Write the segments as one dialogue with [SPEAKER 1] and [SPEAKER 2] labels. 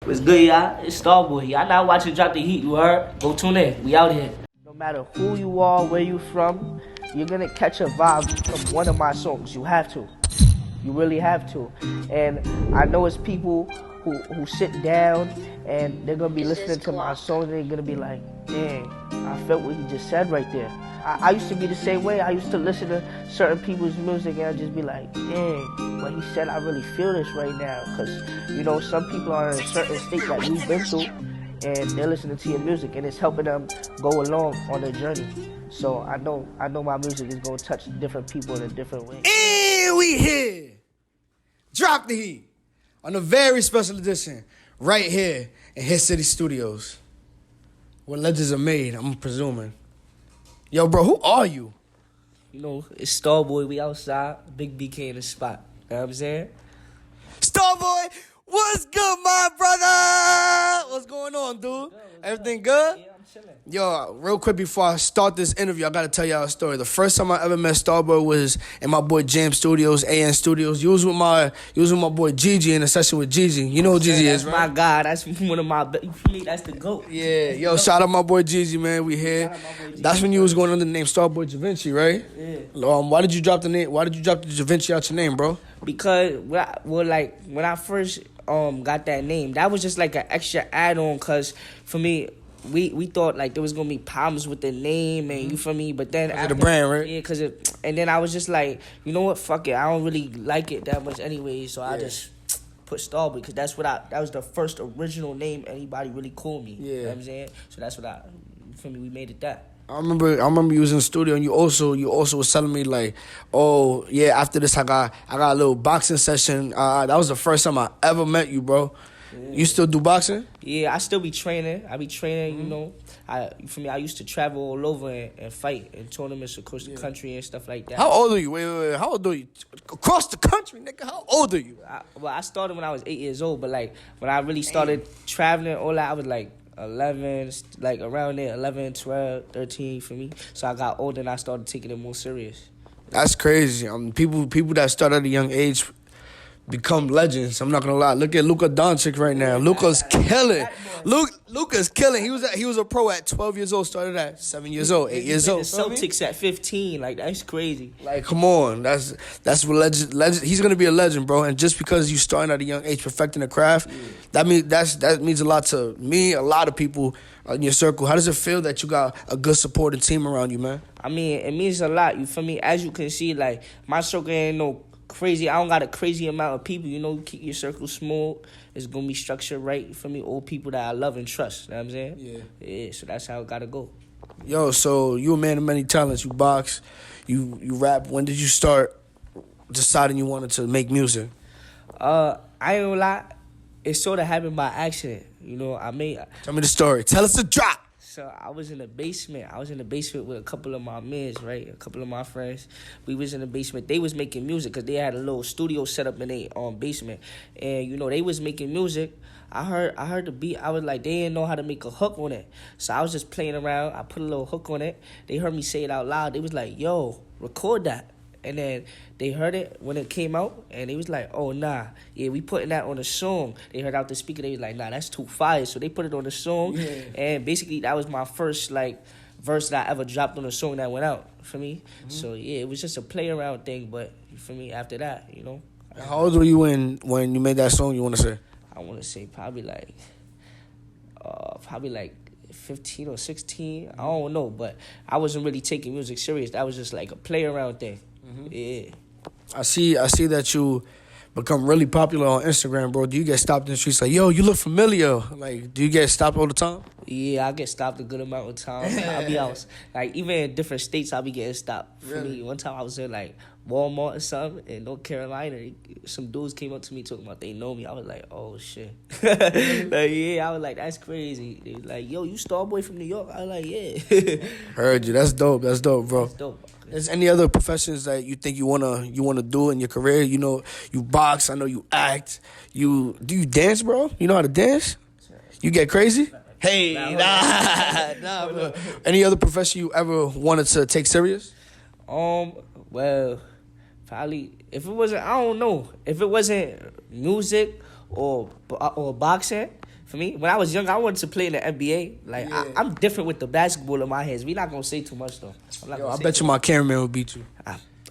[SPEAKER 1] What's good, y'all? It's Starboy. Y'all not watching Drop the Heat, you heard? Go tune in. We out here.
[SPEAKER 2] No matter who you are, where you from, you're gonna catch a vibe from one of my songs. You have to. You really have to. And I know it's people who sit down and they're gonna be listening to my songs and they're gonna be like, dang, I felt what he just said right there. I used to be the same way. I used to listen to certain people's music and I'd just be like, dang, what he said, I really feel this right now. Because, you know, some people are in a certain state that we've been through and they're listening to your music and it's helping them go along on their journey. So I know my music is going to touch different people in a different way.
[SPEAKER 3] And we here. Drop the Heat on a very special edition right here in Hit City Studios, where legends are made, I'm presuming. Yo, bro, who are you?
[SPEAKER 1] You know, it's Starboy. We outside. Big BK in the spot. You know what I'm saying?
[SPEAKER 3] Starboy, what's good, my brother? What's going on, dude? Everything good?
[SPEAKER 1] Yeah, I'm chilling.
[SPEAKER 3] Yo, real quick before I start this interview, I gotta tell y'all a story. The first time I ever met Starboy was in my boy Jam Studios, AN Studios. You was with my boy Gigi in a session with Gigi. You know who Gigi is,
[SPEAKER 1] That's
[SPEAKER 3] right?
[SPEAKER 1] my guy. That's one of my... For me, that's the GOAT.
[SPEAKER 3] Yeah, yo, shout out my boy Gigi, man. We here.
[SPEAKER 1] Shout out my boy Gigi.
[SPEAKER 3] That's when you was going under the name Starboy Da Vinci, right?
[SPEAKER 1] Yeah.
[SPEAKER 3] Why did you drop the name? Why did you drop the Da Vinci out your name, bro?
[SPEAKER 1] Because, when I first got that name, that was just like an extra add-on because, for me... We thought like there was gonna be problems with the name and you feel me, but then after
[SPEAKER 3] the brand, right?
[SPEAKER 1] Yeah, and then I was just like, you know what, fuck it, I don't really like it that much anyway, so I just put Starboy because that was the first original name anybody really called me.
[SPEAKER 3] Yeah,
[SPEAKER 1] you know what I'm saying, so that's what you feel me, we made it that.
[SPEAKER 3] I remember you was in the studio and you also was telling me like, oh yeah, after this I got a little boxing session. That was the first time I ever met you, bro. Yeah. You still do boxing?
[SPEAKER 1] Yeah, I still be training. I be training, you know. For me, I used to travel all over and fight in tournaments across the country and stuff like that.
[SPEAKER 3] How old are you? Wait. How old are you? Across the country, nigga. How old are you?
[SPEAKER 1] I started when I was 8 years old, but like when I really started traveling, all that, I was like 11, like around there, 11, 12, 13 for me. So I got older and I started taking it more serious.
[SPEAKER 3] That's crazy. People that start at a young age become legends. I'm not gonna lie. Look at Luka Doncic right now. Luka's killing. Luka's killing. He was a pro at 12 years old. Started at 7 years old, 8 years old.
[SPEAKER 1] The Celtics at 15. Like that's crazy.
[SPEAKER 3] Like come on, that's what legend. He's gonna be a legend, bro. And just because you starting at a young age, perfecting the craft, that means a lot to me. A lot of people in your circle. How does it feel that you got a good supporting team around you, man?
[SPEAKER 1] I mean, it means a lot. You feel me? As you can see, like my circle ain't no crazy. I don't got a crazy amount of people. You know, keep your circle small. It's gonna be structured right for me. All people that I love and trust. You know what I'm saying? Yeah. So that's how it gotta go.
[SPEAKER 3] Yo, so you a man of many talents. You box, you rap. When did you start deciding you wanted to make music?
[SPEAKER 1] I ain't gonna lie. It sort of happened by accident. You know,
[SPEAKER 3] Tell me the story. Tell us the drop.
[SPEAKER 1] So I was in the basement. With a couple of my mans, right? A couple of my friends. We was in the basement. They was making music because they had a little studio set up in their basement. And, you know, they was making music. I heard the beat. I was like, they didn't know how to make a hook on it. So I was just playing around. I put a little hook on it. They heard me say it out loud. They was like, yo, record that. And then they heard it when it came out, and they was like, oh, nah. Yeah, we putting that on the song. They heard out the speaker. They was like, nah, that's too fire. So they put it on the song. Yeah. And basically, that was my first, like, verse that I ever dropped on a song that went out, for me. Mm-hmm. So, yeah, it was just a play-around thing. But, for me, after that, you know.
[SPEAKER 3] How old were you when you made that song, you want to say?
[SPEAKER 1] I want to say probably like 15 or 16. I don't know. But I wasn't really taking music serious. That was just like a play-around thing. Mm-hmm. Yeah.
[SPEAKER 3] I see that you become really popular on Instagram, bro. Do you get stopped in the streets like, yo, you look familiar? Like, do you get stopped all the time?
[SPEAKER 1] Yeah, I get stopped a good amount of times. I'll be out. Like, even in different states, I'll be getting stopped. For me, one time I was in, like, Walmart or something in North Carolina. Some dudes came up to me talking about they know me. I was like, oh, shit. Like, yeah, I was like, that's crazy. They was like, yo, you Starboy from New York? I was like, yeah.
[SPEAKER 3] Heard you. That's dope, bro.
[SPEAKER 1] That's dope.
[SPEAKER 3] Is any other professions that you think you wanna do in your career? You know, you box. I know you act. Do you dance, bro? You know how to dance? You get crazy? Hey, nah, bro. Any other profession you ever wanted to take serious?
[SPEAKER 1] Well, probably if it wasn't, I don't know, if it wasn't music or boxing, For me, when I was young, I wanted to play in the NBA. Like I'm different with the basketball in my hands. We not gonna say too much though. I'm not
[SPEAKER 3] Yo,
[SPEAKER 1] gonna
[SPEAKER 3] I
[SPEAKER 1] say
[SPEAKER 3] bet
[SPEAKER 1] too
[SPEAKER 3] you my cameraman will beat you.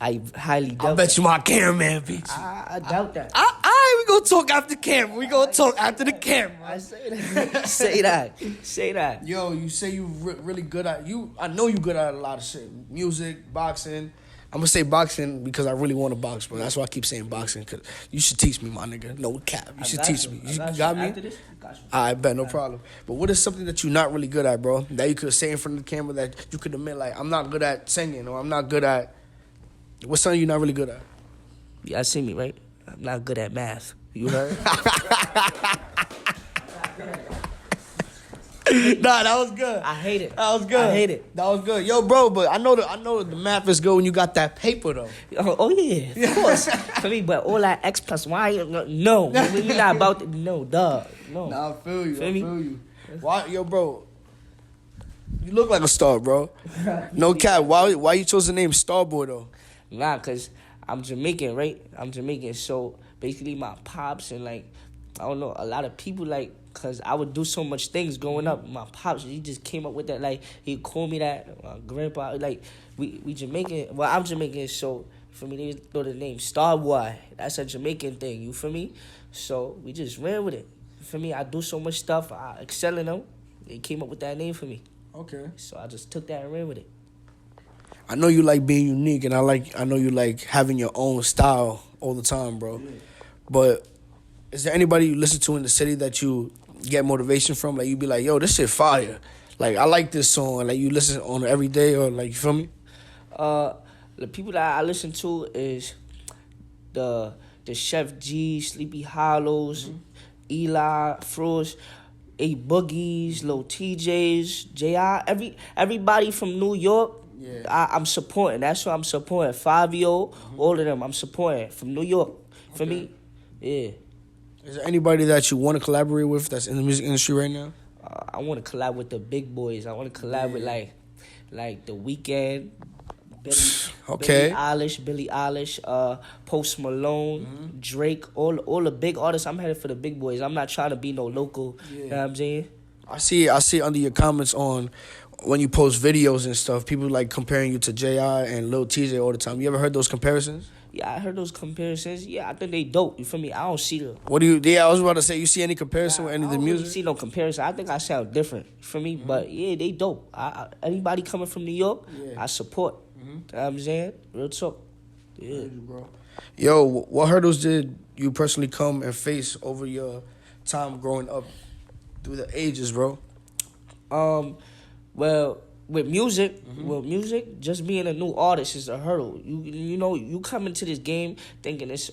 [SPEAKER 1] I highly doubt.
[SPEAKER 3] I bet
[SPEAKER 1] that.
[SPEAKER 3] you my cameraman beat you.
[SPEAKER 1] I doubt that.
[SPEAKER 3] All right, we gonna talk after camera. We gonna talk after the camera.
[SPEAKER 1] I say that. say that. Say that.
[SPEAKER 3] Yo, you say you really good at you. I know you good at a lot of shit. Music, boxing. I'm gonna say boxing because I really want to box, bro. That's why I keep saying boxing. Cause you should teach me, my nigga. No cap. You should teach me. You got me?
[SPEAKER 1] After this, got you.
[SPEAKER 3] I bet, no problem. But what is something that you're not really good at, bro? That you could say in front of the camera that you could admit, like, I'm not good at singing or I'm not good at. What's something you're not really good at?
[SPEAKER 1] You guys see me, right? I'm not good at math. You heard?
[SPEAKER 3] Nah, that was good.
[SPEAKER 1] I hate it.
[SPEAKER 3] That was good.
[SPEAKER 1] I hate it.
[SPEAKER 3] That was good. Yo, bro, but I know the math is good when you got that paper, though.
[SPEAKER 1] Oh yeah, of course. For me, but all that X plus Y, no. We're not about to, no, dog. No.
[SPEAKER 3] Nah, I feel you.
[SPEAKER 1] Feel
[SPEAKER 3] I
[SPEAKER 1] me?
[SPEAKER 3] feel you. Why, yo, bro? You look like a star, bro. No cap. Why you chose the name Starboy though?
[SPEAKER 1] Nah, cause I'm Jamaican, right? I'm Jamaican, so basically my pops and like I don't know, a lot of people like, cause I would do so much things growing up. My pops, he just came up with that. Like he called me that. My grandpa, like we Jamaican. Well, I'm Jamaican, so for me they throw the name Starboy. That's a Jamaican thing. You feel me? So we just ran with it. For me, I do so much stuff. I excel in them. They came up with that name for me.
[SPEAKER 3] Okay.
[SPEAKER 1] So I just took that and ran with it.
[SPEAKER 3] I know you like being unique, and I know you like having your own style all the time, bro. Yeah. But is there anybody you listen to in the city that you get motivation from? Like you be like, yo, this shit fire. Like I like this song. Like you listen on it every day, or like you feel me?
[SPEAKER 1] The people that I listen to is the Chef G, Sleepy Hollows, Eli, Frost, A Boogies, Lil TJs, JI, everybody from New York. Yeah. I'm supporting. That's what I'm supporting. 5-year-old, all of them. I'm supporting from New York. For me, yeah.
[SPEAKER 3] Is there anybody that you want to collaborate with that's in the music industry right now?
[SPEAKER 1] I want to collab with the big boys. I want to collab with like The Weeknd, Billie Eilish, Post Malone, Drake, all the big artists. I'm headed for the big boys. I'm not trying to be no local. Yeah. You know what I'm saying? I see under your comments on when you post videos and stuff, people like comparing you to J.I. and Lil TJ all the time. You ever heard those comparisons? Yeah, I heard those comparisons. Yeah, I think they dope. You feel me? I don't see the...
[SPEAKER 3] I was about to say, you see any comparison with any of the music?
[SPEAKER 1] I don't see no comparison. I think I sound different. You feel me? But yeah, they dope. Anybody coming from New York, I support. You know what I'm saying? Real talk. Yeah.
[SPEAKER 3] Bro. Yo, what hurdles did you personally come and face over your time growing up through the ages, bro?
[SPEAKER 1] Well, with music, just being a new artist is a hurdle. You know, you come into this game thinking it's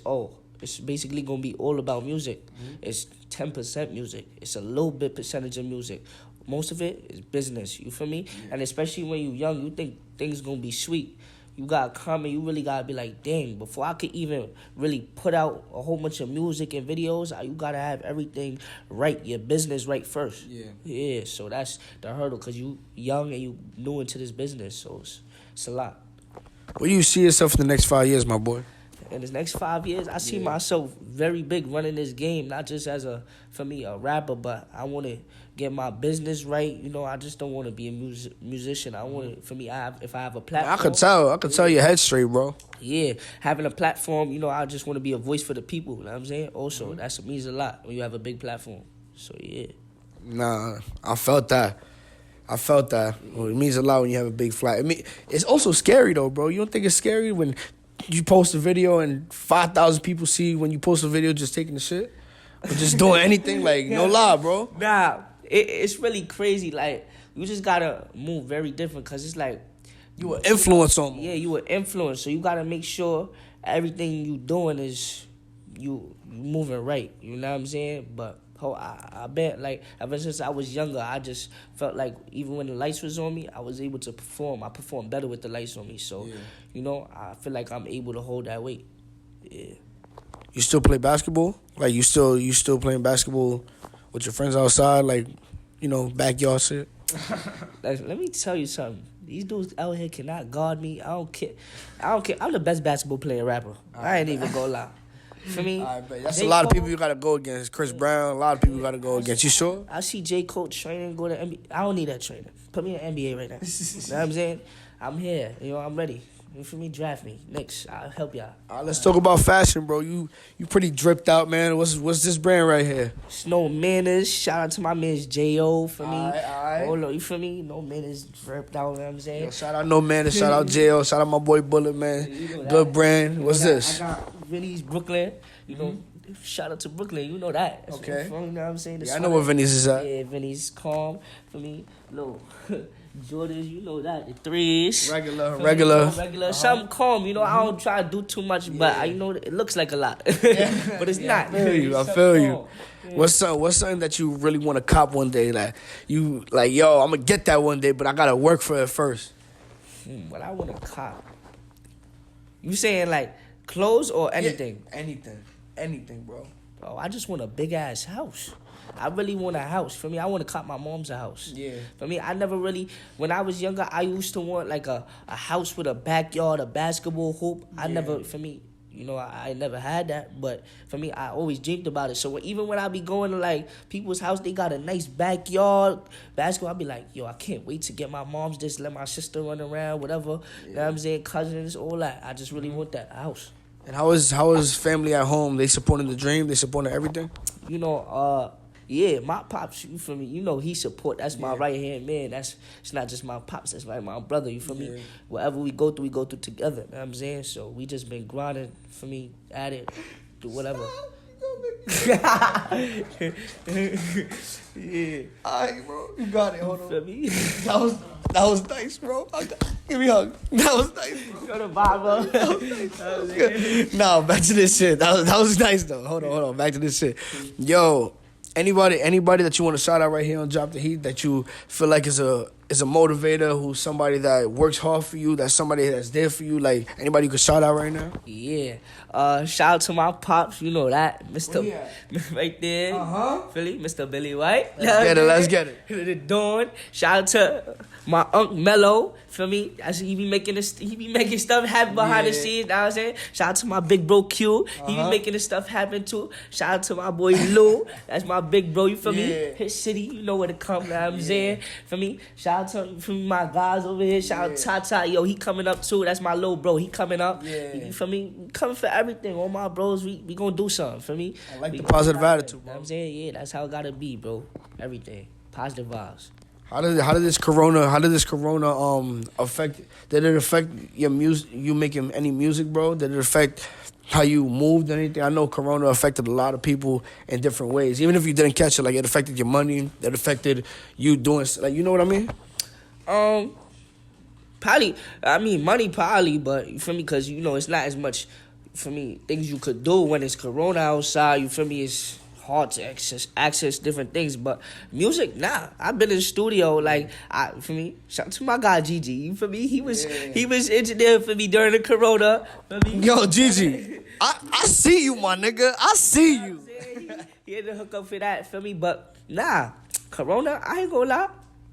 [SPEAKER 1] basically gonna be all about music. It's 10% music. It's a little bit percentage of music. Most of it is business. You feel me? Yeah. And especially when you young, you think things gonna be sweet. You gotta come and you really gotta be like, dang, before I could even really put out a whole bunch of music and videos, you gotta have everything right, your business right first. Yeah, so that's the hurdle, because you young and you new into this business, so it's a lot.
[SPEAKER 3] Where do you see yourself in the next 5 years, my boy?
[SPEAKER 1] In the next 5 years, I see myself very big running this game, not just as a rapper, but I want to get my business right. You know, I just don't want to be a musician. I want to, if I have a platform.
[SPEAKER 3] I could tell your head straight, bro.
[SPEAKER 1] Yeah, having a platform, you know, I just want to be a voice for the people. You know what I'm saying? Also, that means a lot when you have a big platform. So, yeah.
[SPEAKER 3] Nah, I felt that. Well, it means a lot when you have a big flat. It's also scary, though, bro. You don't think it's scary when you post a video and 5,000 people see when you post a video just taking the shit? Or just doing anything? Like, no lie, bro.
[SPEAKER 1] Nah, it's really crazy. Like, you just gotta move very different, because it's like...
[SPEAKER 3] You an influence on me.
[SPEAKER 1] Yeah, you an influence. So you gotta make sure everything you doing is you moving right. You know what I'm saying? But I bet, like, ever since I was younger, I just felt like even when the lights was on me, I was able to perform. I performed better with the lights on me. So, you know, I feel like I'm able to hold that weight. Yeah.
[SPEAKER 3] You still play basketball? Like, you still playing basketball with your friends outside? Like, you know, backyard shit?
[SPEAKER 1] Let me tell you something. These dudes out here cannot guard me. I don't care. I'm the best basketball player rapper. I ain't even gonna lie. For me,
[SPEAKER 3] That's
[SPEAKER 1] J.
[SPEAKER 3] a lot of
[SPEAKER 1] Cole,
[SPEAKER 3] people you gotta go against. Chris Brown, a lot of people you gotta go against. You sure?
[SPEAKER 1] I see J. Cole training, go to NBA. I don't need that training. Put me in NBA right now. You know what I'm saying? I'm here. I'm ready. You feel me? Draft me. Next, I'll help y'all.
[SPEAKER 3] All right, let's talk about fashion, bro. You pretty dripped out, man. What's this brand right here?
[SPEAKER 1] It's no manners. Shout out to my man's J.O. for me.
[SPEAKER 3] Alright.
[SPEAKER 1] Hold on, you feel me? No manners dripped out, you know what I'm saying?
[SPEAKER 3] Yo, shout out No Man, shout out J.O., shout out my boy Bullet, man. Good brand. What's this?
[SPEAKER 1] I got Vinny's Brooklyn. Shout out to Brooklyn. You know that. That's
[SPEAKER 3] Okay.
[SPEAKER 1] where I'm from, you know what I'm saying?
[SPEAKER 3] Yeah, I know where Vinny's is at.
[SPEAKER 1] Yeah, Vinny's calm for me. Little Jordans, you know that. The threes.
[SPEAKER 3] Regular.
[SPEAKER 1] Something calm, I don't try to do too much, but it looks like a lot. But it's not.
[SPEAKER 3] I feel you. What's something that you really want to cop one day? Like, I'm gonna get that one day, but I gotta work for it first.
[SPEAKER 1] What I want to cop. You saying like clothes or anything?
[SPEAKER 3] Yeah, anything, bro.
[SPEAKER 1] Bro, I just want a big ass house. I really want a house. For me, I want to cop my mom's a house.
[SPEAKER 3] Yeah.
[SPEAKER 1] For me, I never really, when I was younger, I used to want like a house with a backyard, a basketball hoop. I never had that. But for me, I always dreamed about it. So even when I be going to like people's house, they got a nice backyard basketball. I be like, yo, I can't wait to get my mom's this, let my sister run around, whatever. Yeah. You know what I'm saying? Cousins, all that. I just really want that house.
[SPEAKER 3] And how is family at home? They supporting the dream? They supporting everything?
[SPEAKER 1] Yeah, my pops, you feel me? He support. That's my right hand man. It's not just my pops. That's like my brother. You feel me? Whatever we go through together. You know what I'm saying? So we just been grinding for me at it, do whatever. Yeah.
[SPEAKER 3] Alright, bro, you got it. Hold on.
[SPEAKER 1] Feel me?
[SPEAKER 3] That was nice, bro. Give me a hug. That was nice, bro.
[SPEAKER 1] Go to Bible.
[SPEAKER 3] No, back to this shit. That was nice though. Hold on. Back to this shit. Yo. Anybody that you want to shout out right here on Drop the Heat that you feel like is a motivator, who's somebody that works hard for you, that's somebody that's there for you, like anybody you could shout out right now?
[SPEAKER 1] Yeah. Shout out to my pops, you know that. Mr. Right there. Philly, Mr. Billy White.
[SPEAKER 3] Let's get it.
[SPEAKER 1] The Dawn. Shout out to my Uncle Mello. Feel me? He be making stuff happen behind the scenes. You know what I'm saying? Shout out to my big bro Q. He be making this stuff happen too. Shout out to my boy Lou. That's my big bro. You feel me? His city. You know where to come. You know what I'm saying? For me. Shout out to my guys over here. Shout out to Tata. Yo, he coming up too. That's my little bro. He coming up. You feel me? Coming for everything. All my bros. We gonna do something. For me?
[SPEAKER 3] I like the positive attitude,
[SPEAKER 1] You know what I'm saying? Yeah, that's how it gotta be, bro. Everything. Positive vibes.
[SPEAKER 3] How did this corona affect? Did it affect your music? You making any music, bro? Did it affect how you moved or anything? I know corona affected a lot of people in different ways. Even if you didn't catch it, like it affected your money. It affected you doing, like, you know what I mean?
[SPEAKER 1] Probably. I mean, money probably, but you feel me? Because it's not as much. For me, things you could do when it's corona outside. You feel me? It's hard to access different things, but music, nah. I've been in the studio, like, for me, shout out to my guy Gigi. You feel me? He was engineer for me during the corona.
[SPEAKER 3] Yo, Gigi, I see you, my nigga. I see you.
[SPEAKER 1] He had to hook up for that, for me, but nah, corona, I ain't gonna lie.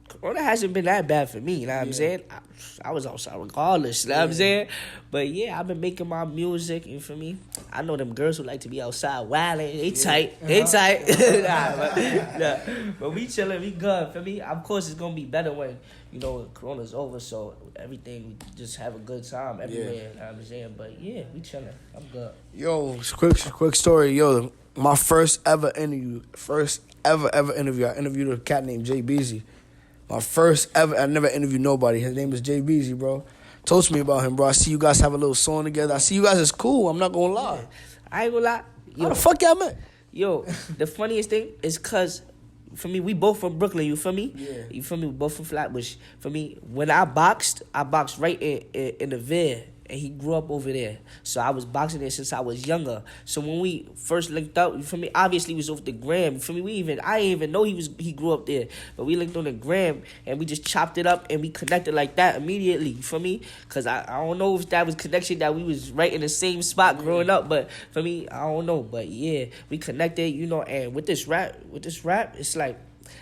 [SPEAKER 1] Corona hasn't been that bad for me, you know what I'm saying? I was outside regardless, you know what I'm saying? But yeah, I've been making my music, you feel me? I know them girls who like to be outside wilding, they tight. But we chilling, we good, for me? Of course, it's gonna be better when, Corona's over, so everything, we just have a good time everywhere, you know what I'm saying? But yeah, we chilling, I'm good.
[SPEAKER 3] Yo, quick story, yo, my first ever interview, I interviewed a cat named Jay Beezy. My first ever, I never interviewed nobody. His name is Jay Beezy, bro. Told me about him, bro. I see you guys have a little song together. I see you guys is cool. I'm not gonna lie.
[SPEAKER 1] Yeah. I ain't gonna lie.
[SPEAKER 3] How the fuck y'all met?
[SPEAKER 1] Yo, the funniest thing is cause, for me, we both from Brooklyn, you feel me?
[SPEAKER 3] Yeah.
[SPEAKER 1] You feel me? We both from Flatbush. For me, when I boxed right in the Veer. And he grew up over there. So I was boxing there since I was younger. So when we first linked up, you feel me? Obviously, it was over the gram. You feel me? I didn't even know he grew up there. But we linked on the gram, and we just chopped it up, and we connected like that immediately. You feel me? Because I don't know if that was connection that we was right in the same spot growing up. But for me, I don't know. But yeah, we connected, and with this rap, it's like,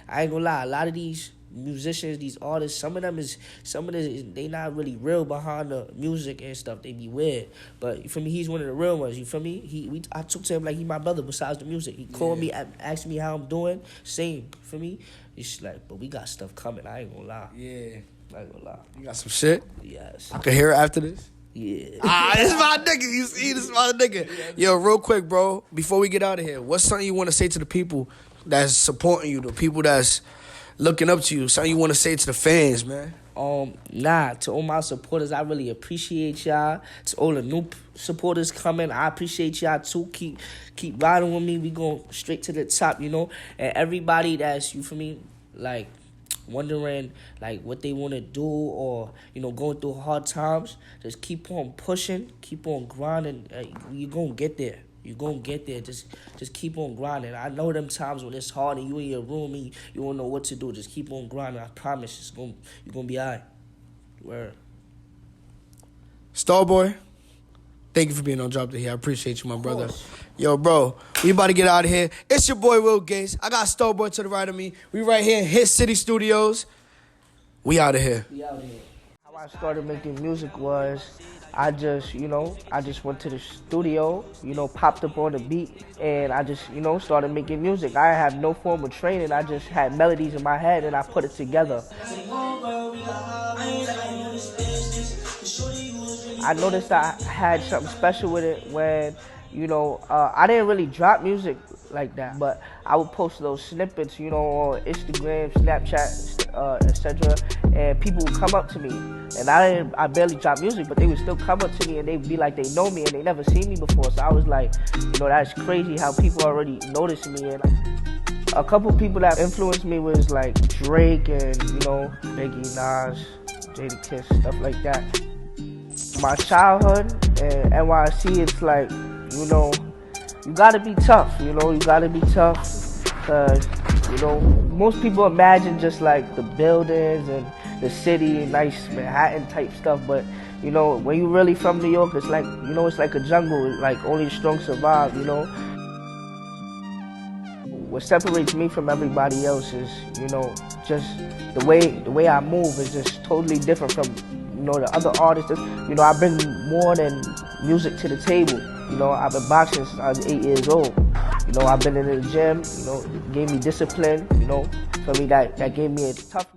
[SPEAKER 1] I ain't gonna lie, a lot of these musicians, these artists, some of them they not really real behind the music and stuff. They be weird. But you feel me, he's one of the real ones. You feel me? I talk to him like he my brother besides the music. He called me, asked me how I'm doing. Same. You feel me? It's like, but we got stuff coming. I ain't gonna lie.
[SPEAKER 3] Yeah.
[SPEAKER 1] I ain't gonna lie.
[SPEAKER 3] You got some shit?
[SPEAKER 1] Yes.
[SPEAKER 3] I can hear it after this?
[SPEAKER 1] Yeah.
[SPEAKER 3] This is my nigga. You see, this is my nigga. Yo, real quick, bro, before we get out of here, what's something you want to say to the people that's supporting you, the people that's looking up to you, something you want to say to the fans, man?
[SPEAKER 1] To all my supporters, I really appreciate y'all. To all the new supporters coming, I appreciate y'all too. Keep riding with me. We going straight to the top, you know. And everybody that's, you for me, like, wondering like what they want to do, or you know, going through hard times, just keep on pushing, keep on grinding. You're gonna get there. You're gonna get there. Just keep on grinding. I know them times when it's hard and you in your room and you don't know what to do. Just keep on grinding. I promise you're gonna be alright. Word.
[SPEAKER 3] Starboy, thank you for being on Drop the Heat. I appreciate you, my brother. Yo, bro, we about to get out of here. It's your boy, Will Gates. I got Starboy to the right of me. We right here in Hit City Studios. We out of here.
[SPEAKER 2] How I started making music was I just went to the studio, popped up on the beat, and I just, started making music. I had no formal training. I just had melodies in my head, and I put it together. I noticed I had something special with it when, I didn't really drop music like that, but I would post those snippets, on Instagram, Snapchat, etc. And people would come up to me, and I barely dropped music, but they would still come up to me and they'd be like they know me and they never seen me before. So I was like, that's crazy how people already noticed me. And a couple people that influenced me was like Drake and Biggie, Nas, Jadakiss, stuff like that. My childhood and NYC, it's like, you gotta be tough, you gotta be tough, because, most people imagine just like the buildings and the city, nice Manhattan type stuff, but, when you really from New York, it's like, it's like a jungle, like only the strong survive, What separates me from everybody else is, just the way I move is just totally different from, the other artists. I bring more than music to the table. I've been boxing since I was 8 years old. I've been in the gym, it gave me discipline, for me that gave me a toughness.